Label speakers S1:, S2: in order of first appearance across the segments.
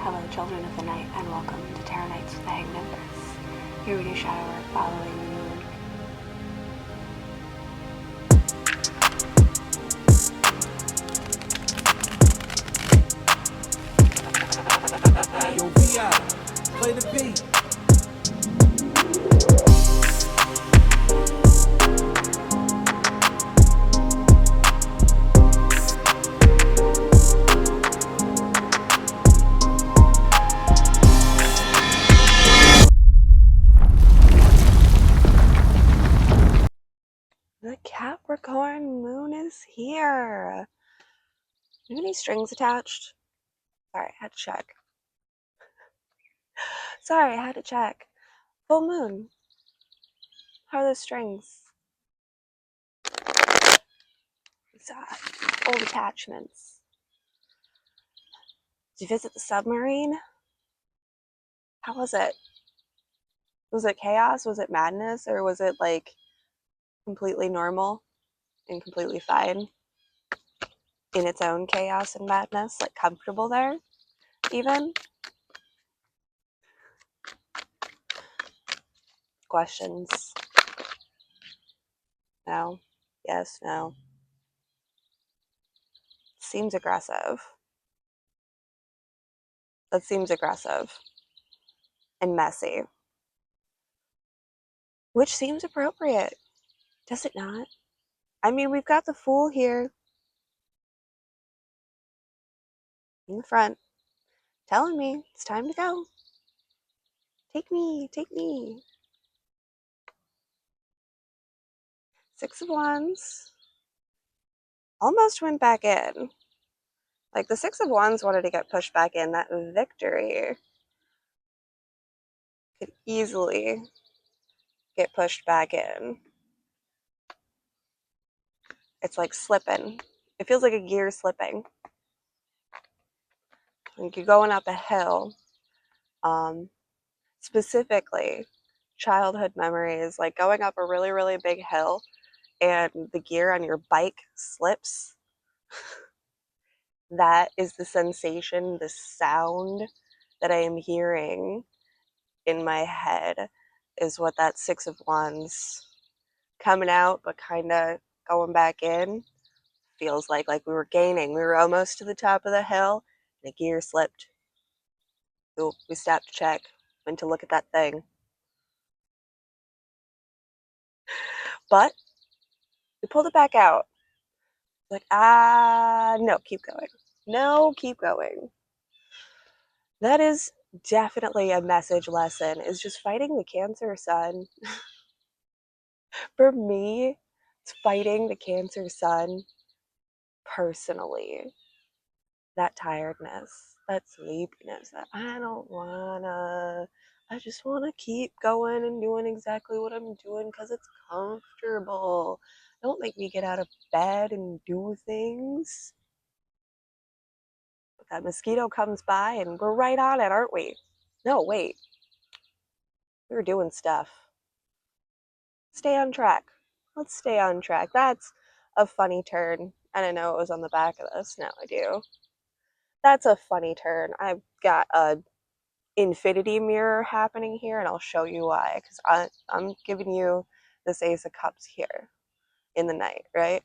S1: Hello, children of the night, and welcome to Tarot Nights with the Hanged Empress. Here we do shadow work following the moon.
S2: Yo, VI, play the beat.
S1: The Capricorn moon is here. Do you have any strings attached? Sorry, I had to check. Full moon. How are those strings? It's, old attachments. Did you visit the submarine? How was it? Was it chaos? Was it madness? Or was it like completely normal and completely fine in its own chaos and madness? Like comfortable there, even? Questions? No. Yes, no. Seems aggressive. That seems aggressive and messy. Which seems appropriate. Does it not? I mean, we've got the Fool here in the front telling me it's time to go. Take me, take me. Six of Wands almost went back in. Like the Six of Wands wanted to get pushed back in. That victory could easily get pushed back in. It's like slipping. It feels like a gear slipping. Like you're going up a hill. Specifically, childhood memories, like going up a really, really big hill and the gear on your bike slips. That is the sensation, the sound that I am hearing in my head is what that Six of Wands coming out but kind of going back in feels like. Like we were gaining. We were almost to the top of the hill and the gear slipped. We stopped to check, went to look at that thing. But we pulled it back out. Like, no, keep going. No, keep going. That is definitely a message lesson, is just fighting the Cancer sun. For me, it's fighting the Cancer sun personally. That tiredness, that sleepiness, that I just wanna keep going and doing exactly what I'm doing because it's comfortable. Don't make me get out of bed and do things. But that mosquito comes by and we're right on it, aren't we? No, wait. We were doing stuff. Stay on track. Let's stay on track. That's a funny turn. And I know it was on the back of this. Now I do. That's a funny turn. I've got a infinity mirror happening here, and I'll show you why. Because I'm giving you this Ace of Cups here in the night, right?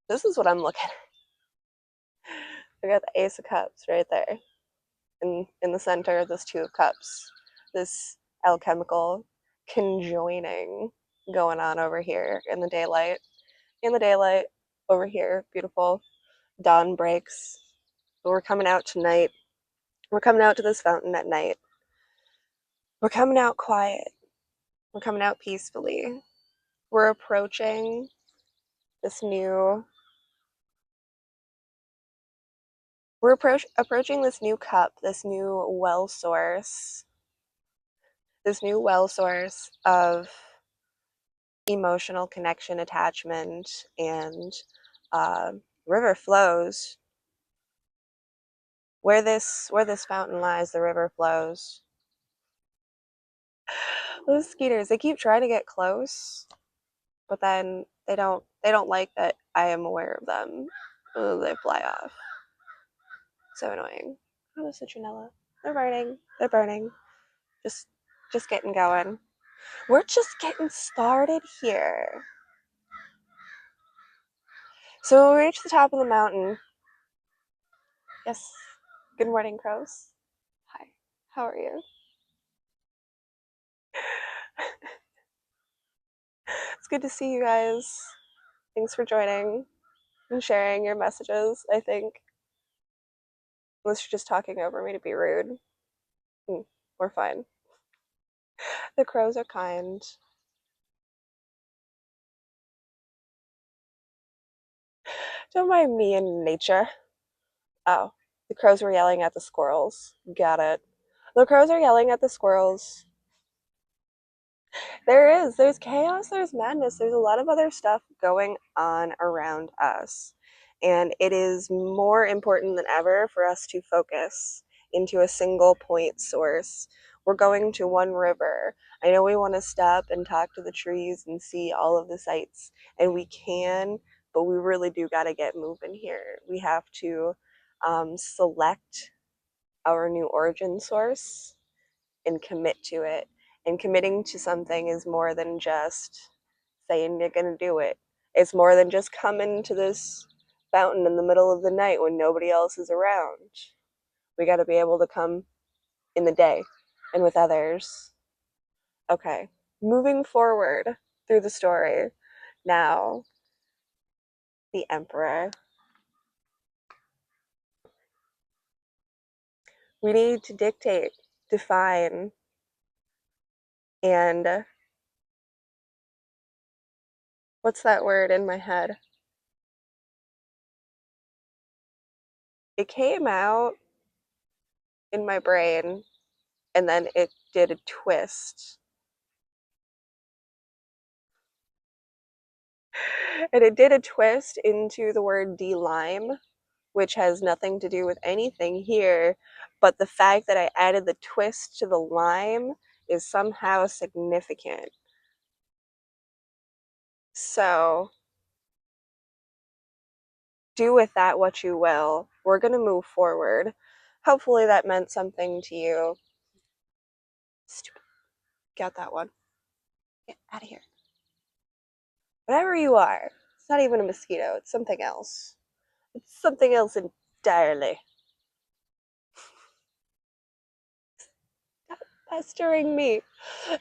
S1: This is what I'm looking at. I got the Ace of Cups right there. In the center of this Two of Cups. This alchemical conjoining going on over here in the daylight. In the daylight, over here, beautiful. Dawn breaks. But we're coming out tonight. We're coming out to this fountain at night. We're coming out quiet. We're coming out peacefully. We're approaching this new... We're approaching this new cup, this new well source. This new well source of emotional connection, attachment, and river flows. Where this fountain lies, the river flows. Those skeeters, they keep trying to get close, but then they don't like that I am aware of them. They fly off. So annoying. Oh, the citronella. They're burning. They're burning. Just just getting going. We're just getting started here. So we reached the top of the mountain. Yes. Good morning, crows. Hi. How are you? It's good to see you guys. Thanks for joining and sharing your messages, I think. Unless you're just talking over me to be rude. We're fine. The crows are kind. Don't mind me and nature. Oh, the crows were yelling at the squirrels. Got it. The crows are yelling at the squirrels. There's chaos, there's madness, there's a lot of other stuff going on around us. And it is more important than ever for us to focus into a single point source. We're going to one river. I know we want to stop and talk to the trees and see all of the sights, and we can, but we really do got to get moving here. We have to select our new origin source and commit to it. And committing to something is more than just saying you're going to do it. It's more than just coming to this fountain in the middle of the night when nobody else is around. We got to be able to come in the day and with others. Okay, moving forward through the story. Now, the Emperor. We need to dictate, define, and what's that word in my head? It came out in my brain and then it did a twist. And it did a twist into the word de-lime, which has nothing to do with anything here. But the fact that I added the twist to the lime is somehow significant. So do with that what you will. We're going to move forward. Hopefully that meant something to you. Stupid. Got that one. Get out of here. Whatever you are, it's not even a mosquito, it's something else. It's something else entirely. Stop pestering me.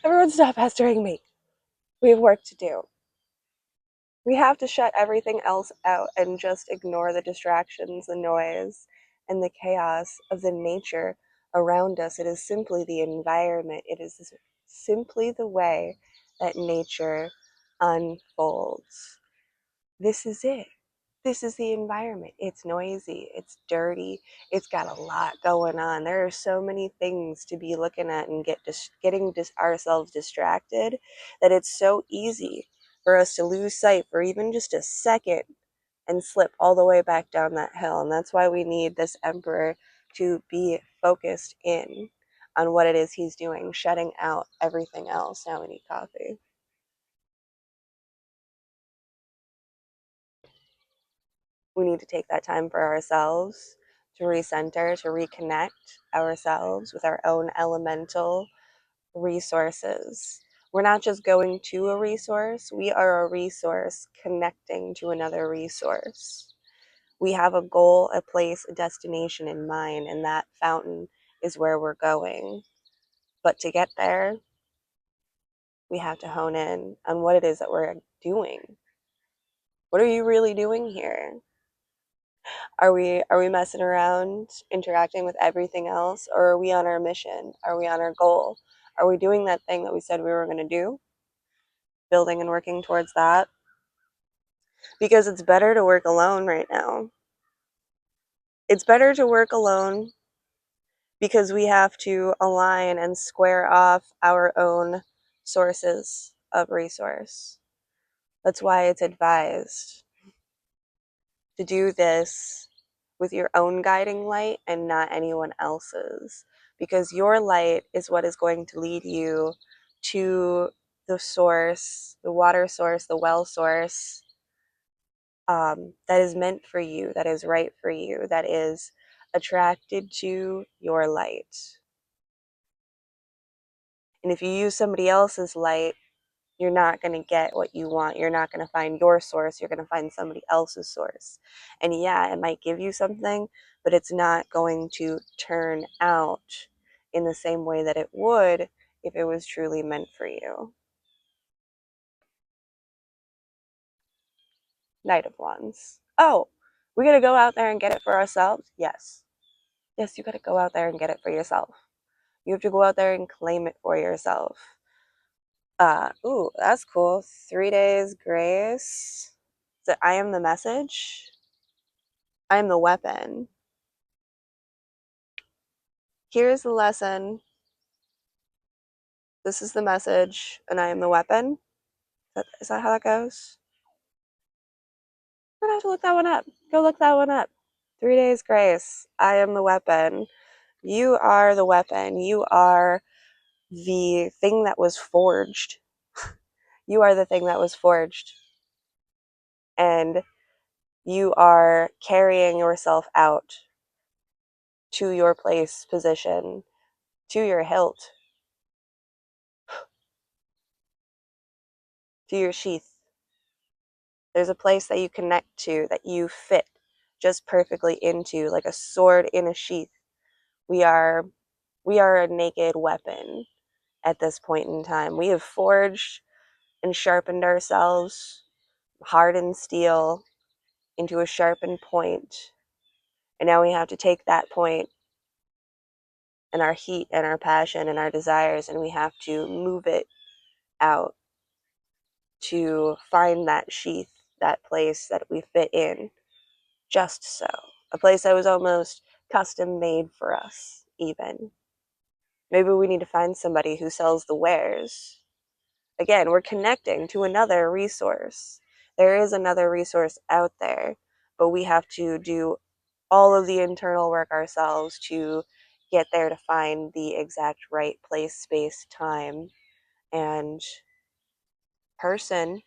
S1: Everyone stop pestering me. We have work to do. We have to shut everything else out and just ignore the distractions, the noise, and the chaos of the nature around us. It is simply the environment. It is simply the way that nature unfolds. This is it. This is the environment. It's noisy, it's dirty, it's got a lot going on. There are so many things to be looking at and getting ourselves distracted that it's so easy for us to lose sight for even just a second and slip all the way back down that hill. And that's why we need this emperor to be focused in on what it is he's doing, shutting out everything else. Now we need coffee. We need to take that time for ourselves to recenter, to reconnect ourselves with our own elemental resources. We're not just going to a resource, we are a resource connecting to another resource. We have a goal, a place, a destination in mind, and that fountain is where we're going. But to get there, we have to hone in on what it is that we're doing. What are you really doing here? Are we messing around, interacting with everything else, or are we on our mission? Are we on our goal? Are we doing that thing that we said we were going to do? Building and working towards that? Because it's better to work alone right now. It's better to work alone because we have to align and square off our own sources of resource. That's why it's advised to do this with your own guiding light and not anyone else's, because your light is what is going to lead you to the source, the water source, the well source, that is meant for you, that is right for you, that is attracted to your light. And if you use somebody else's light, you're not going to get what you want. You're not going to find your source. You're going to find somebody else's source. And yeah, it might give you something, but it's not going to turn out in the same way that it would if it was truly meant for you. Knight of Wands. Oh, we got to go out there and get it for ourselves? Yes. Yes, you got to go out there and get it for yourself. You have to go out there and claim it for yourself. Ooh, that's cool. 3 days grace. So I am the message. I am the weapon. Here's the lesson. This is the message, and I am the weapon. Is that how that goes? We're gonna have to look that one up. Go look that one up. 3 days grace. I am the weapon. You are the weapon. You are the thing that was forged. You are the thing that was forged. And you are carrying yourself out to your place, position, to your hilt, to your sheath. There's a place that you connect to, that you fit just perfectly into, like a sword in a sheath. We are a naked weapon at this point in time. We have forged and sharpened ourselves, hardened steel into a sharpened point. And now we have to take that point and our heat and our passion and our desires, and we have to move it out to find that sheath, that place that we fit in, just so. A place that was almost custom made for us, even. Maybe we need to find somebody who sells the wares. Again, we're connecting to another resource. There is another resource out there, but we have to do all of the internal work ourselves to get there, to find the exact right place, space, time, and person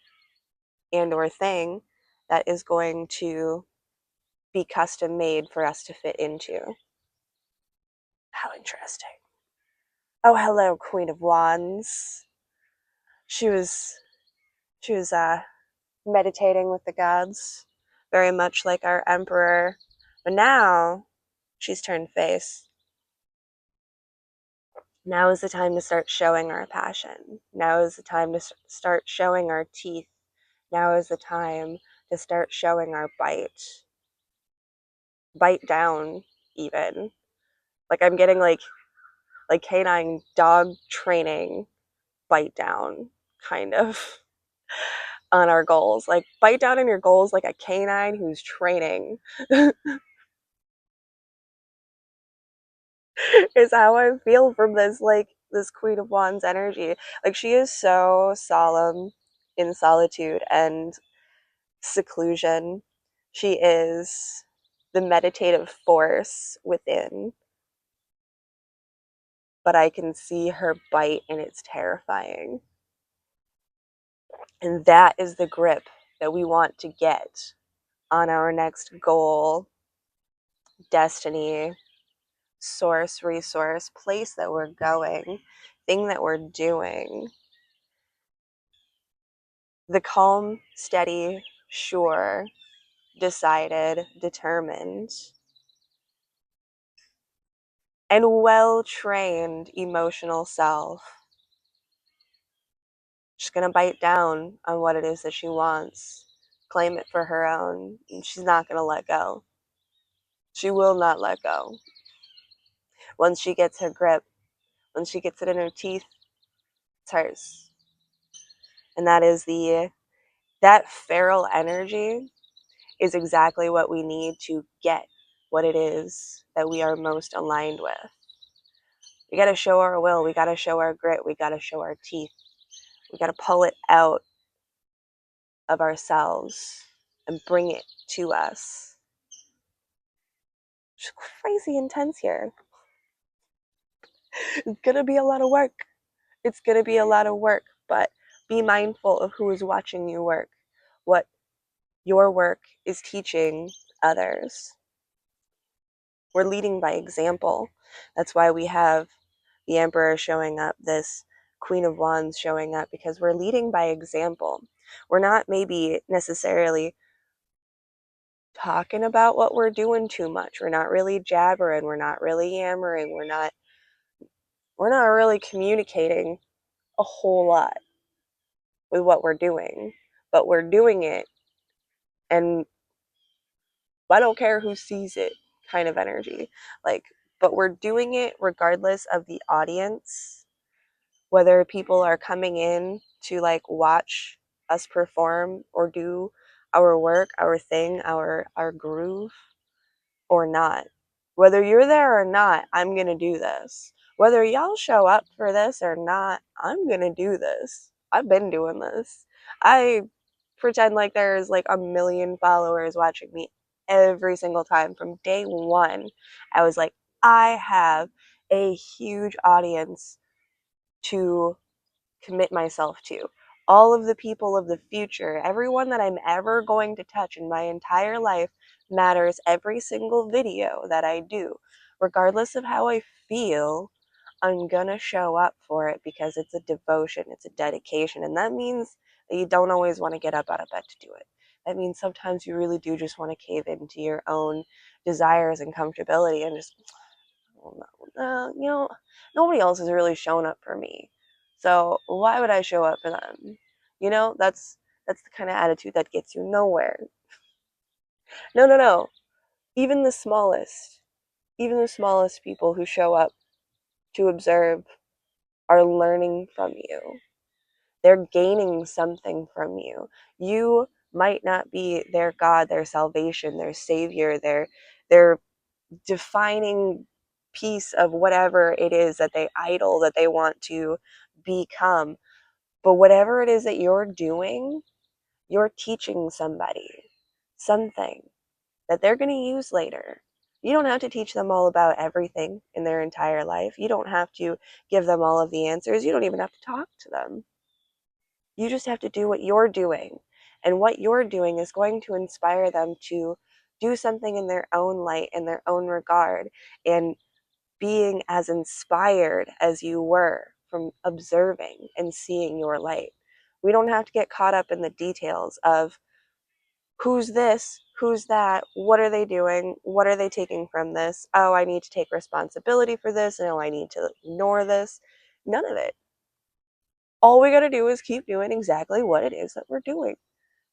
S1: and or thing that is going to be custom made for us to fit into. How interesting. Oh, hello, Queen of Wands. She was meditating with the gods, very much like our emperor, but now she's turned face. Now is the time to start showing our passion. Now is the time to start showing our teeth. Now is the time to start showing our bite. Bite down, even. Like I'm getting like canine dog training bite down, kind of, on our goals. Like bite down on your goals like a canine who's training. Is how I feel from this, like this Queen of Wands energy. Like she is so solemn in solitude and seclusion. She is the meditative force within, but I can see her bite and it's terrifying. And that is the grip that we want to get on our next goal, destiny, source, resource, place that we're going, thing that we're doing. The calm, steady, sure, decided, determined, and well trained emotional self. She's going to bite down on what it is that she wants, claim it for her own, and she's not going to let go. She will not let go. Once she gets her grip, once she gets it in her teeth, it's hers. And that feral energy is exactly what we need to get what it is that we are most aligned with. We got to show our will. We got to show our grit. We got to show our teeth. We got to pull it out of ourselves and bring it to us. It's crazy intense here. It's going to be a lot of work. It's going to be a lot of work, but be mindful of who is watching you work, what your work is teaching others. We're leading by example. That's why we have the Emperor showing up, this Queen of Wands showing up, because we're leading by example. We're not maybe necessarily talking about what we're doing too much. We're not really jabbering. We're not really yammering. We're not really communicating a whole lot with what we're doing, but we're doing it, and I don't care who sees it kind of energy. Like, but we're doing it regardless of the audience, whether people are coming in to like watch us perform or do our work, our thing, our groove or not. Whether you're there or not, I'm going to do this. Whether y'all show up for this or not, I'm going to do this. I've been doing this. I pretend like there's like a million followers watching me every single time from day one. I was like, I have a huge audience to commit myself to. All of the people of the future, everyone that I'm ever going to touch in my entire life matters every single video that I do. Regardless of how I feel, I'm gonna show up for it because it's a devotion, it's a dedication, and that means that you don't always want to get up out of bed to do it. That means sometimes you really do just want to cave into your own desires and comfortability and just nobody else has really shown up for me. So why would I show up for them? That's the kind of attitude that gets you nowhere. No, no, no. Even the smallest, even the smallest people who show up to observe are learning from you. They're gaining something from you. You might not be their God, their salvation, their savior, their defining piece of whatever it is that they idol that they want to become. But whatever it is that you're doing, you're teaching somebody something that they're going to use later. You don't have to teach them all about everything in their entire life. You don't have to give them all of the answers. You don't even have to talk to them. You just have to do what you're doing. And what you're doing is going to inspire them to do something in their own light, in their own regard, and being as inspired as you were from observing and seeing your light. We don't have to get caught up in the details of who's this, who's that, what are they doing, what are they taking from this, oh, I need to take responsibility for this, no, I need to ignore this. None of it. All we got to do is keep doing exactly what it is that we're doing,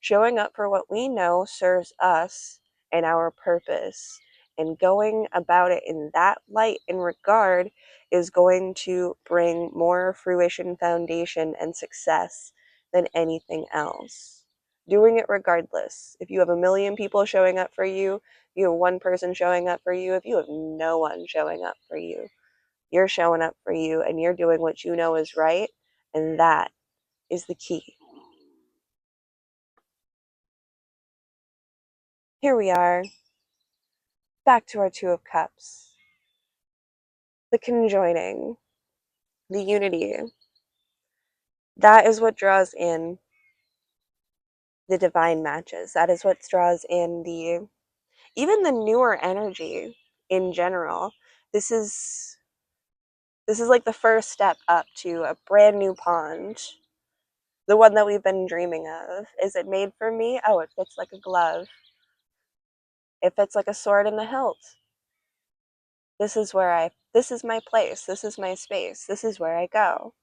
S1: showing up for what we know serves us and our purpose, and going about it in that light and regard is going to bring more fruition, foundation, and success than anything else. Doing it regardless. If you have a million people showing up for you, you have one person showing up for you, if you have no one showing up for you, you're showing up for you and you're doing what you know is right, and that is the key. Here we are, back to our Two of Cups. The conjoining, the unity. That is what draws in the divine matches. That is what draws in even the newer energy in general. This is like the first step up to a brand new pond. The one that we've been dreaming of. Is it made for me? Oh, it fits like a glove. It fits like a sword in the hilt. This is my place. This is my space. This is where I go.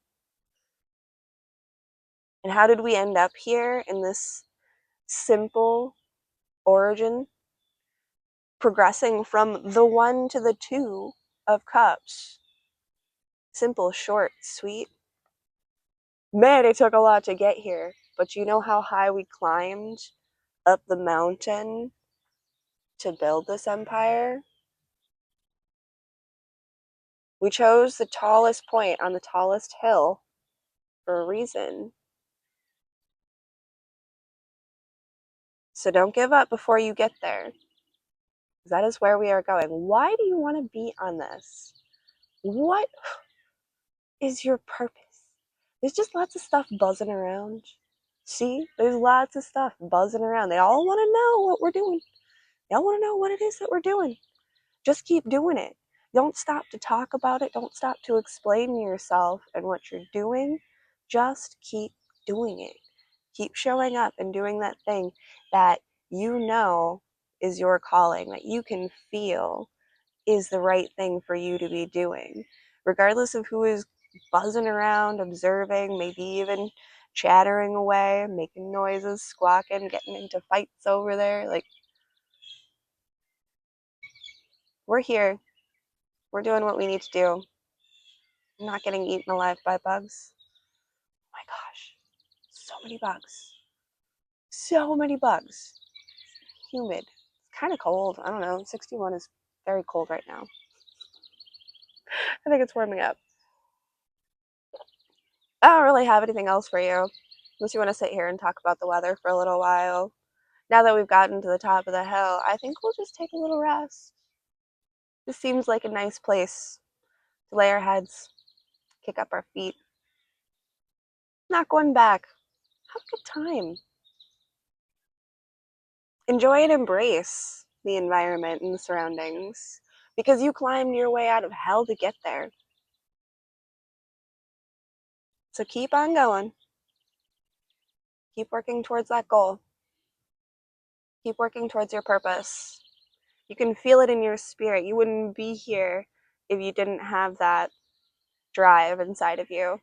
S1: And how did we end up here in this simple origin? Progressing from the one to the two of cups. Simple, short, sweet. Man, it took a lot to get here. But you know how high we climbed up the mountain to build this empire? We chose the tallest point on the tallest hill for a reason. So don't give up before you get there. That is where we are going. Why do you want to be on this? What is your purpose? There's just lots of stuff buzzing around. See, there's lots of stuff buzzing around. They all want to know what we're doing. They all want to know what it is that we're doing. Just keep doing it. Don't stop to talk about it. Don't stop to explain yourself and what you're doing. Just keep doing it. Keep showing up and doing that thing that you know is your calling, that you can feel is the right thing for you to be doing, regardless of who is buzzing around, observing, maybe even chattering away, making noises, squawking, getting into fights over there. Like, we're here. We're doing what we need to do. I'm not getting eaten alive by bugs. Oh my gosh. So many bugs. So many bugs. Humid. It's kind of cold. I don't know. 61 is very cold right now. I think it's warming up. I don't really have anything else for you, unless you want to sit here and talk about the weather for a little while. Now that we've gotten to the top of the hill, I think we'll just take a little rest. This seems like a nice place to lay our heads, kick up our feet. Not going back. Have a good time. Enjoy and embrace the environment and the surroundings because you climbed your way out of hell to get there. So keep on going. Keep working towards that goal. Keep working towards your purpose. You can feel it in your spirit. You wouldn't be here if you didn't have that drive inside of you.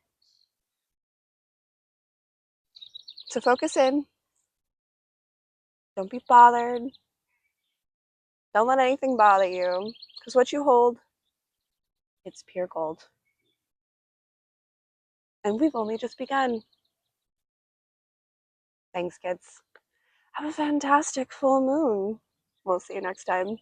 S1: So focus in. Don't be bothered. Don't let anything bother you. Because what you hold, it's pure gold. And we've only just begun. Thanks, kids. Have a fantastic full moon. We'll see you next time.